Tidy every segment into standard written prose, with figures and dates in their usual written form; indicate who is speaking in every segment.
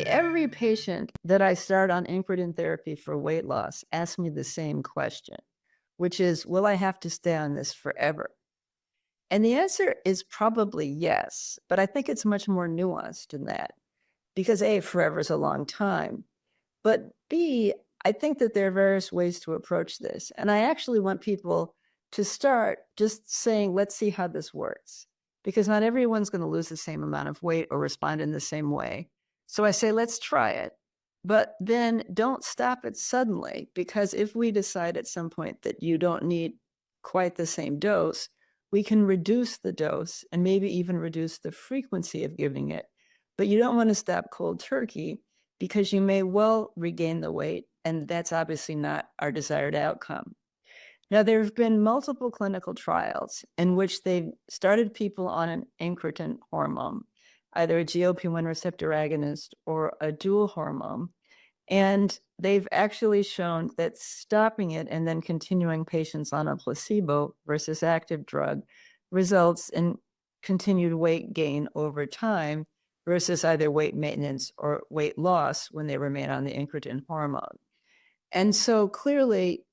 Speaker 1: Nearly every patient that I start on incretin therapy for weight loss asks me the same question, which is, will I have to stay on this forever? And the answer is probably yes, but I think it's much more nuanced than that because A, forever is a long time, but B, I think that there are various ways to approach this. And I actually want people to start just saying, let's see how this works, because not everyone's going to lose the same amount of weight or respond in the same way. So I say, let's try it, but then don't stop it suddenly, because if we decide at some point that you don't need quite the same dose, we can reduce the dose and maybe even reduce the frequency of giving it. But you don't want to stop cold turkey because you may well regain the weight, and that's obviously not our desired outcome. Now, there have been multiple clinical trials in which they've started people on an incretin hormone, either a GLP-1 receptor agonist or a dual hormone, and they've actually shown that stopping it and then continuing patients on a placebo versus active drug results in continued weight gain over time versus either weight maintenance or weight loss when they remain on the incretin hormone. And so clearly,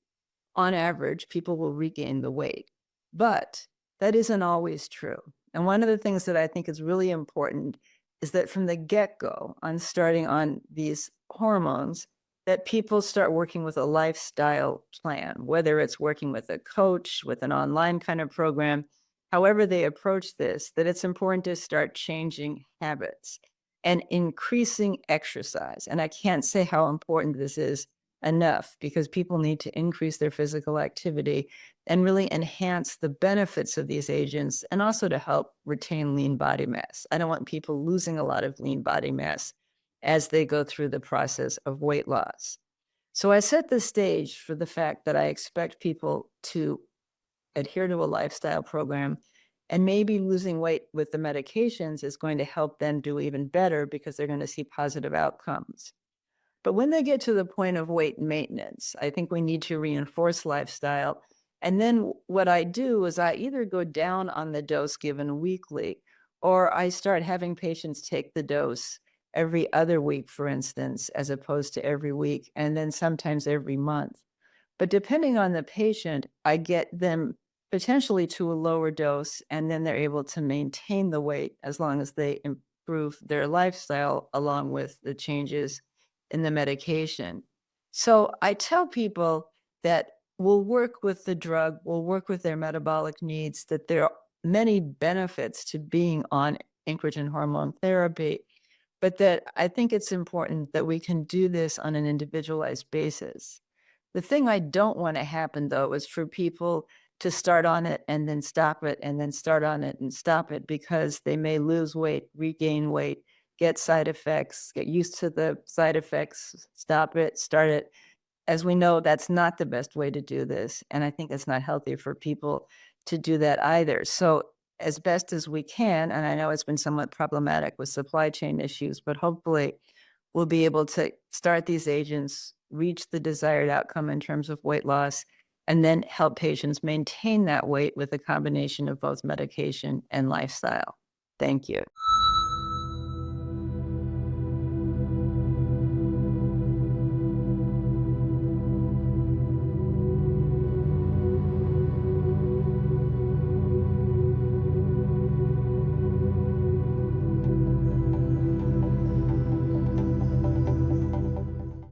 Speaker 1: on average, people will regain the weight, but that isn't always true. And one of the things that I think is really important is that from the get-go, on starting on these hormones, that people start working with a lifestyle plan, whether it's working with a coach, with an online kind of program, however they approach this, that it's important to start changing habits and increasing exercise. And I can't say how important this is enough, because people need to increase their physical activity and really enhance the benefits of these agents, and also to help retain lean body mass. I don't want people losing a lot of lean body mass as they go through the process of weight loss. So I set the stage for the fact that I expect people to adhere to a lifestyle program, and maybe losing weight with the medications is going to help them do even better because they're going to see positive outcomes. But when they get to the point of weight maintenance, I think we need to reinforce lifestyle. And then what I do is I either go down on the dose given weekly, or I start having patients take the dose every other week, for instance, as opposed to every week, and then sometimes every month. But depending on the patient, I get them potentially to a lower dose, and then they're able to maintain the weight as long as they improve their lifestyle along with the changes in the medication. So I tell people that we'll work with the drug, we'll work with their metabolic needs, that there are many benefits to being on incretin hormone therapy, but that I think it's important that we can do this on an individualized basis. The thing I don't want to happen, though, is for people to start on it and then stop it and then start on it and stop it, because they may lose weight, regain weight, get side effects, get used to the side effects, stop it, start it. As we know, that's not the best way to do this. And I think it's not healthy for people to do that either. So as best as we can, and I know it's been somewhat problematic with supply chain issues, but hopefully we'll be able to start these agents, reach the desired outcome in terms of weight loss, and then help patients maintain that weight with a combination of both medication and lifestyle. Thank you.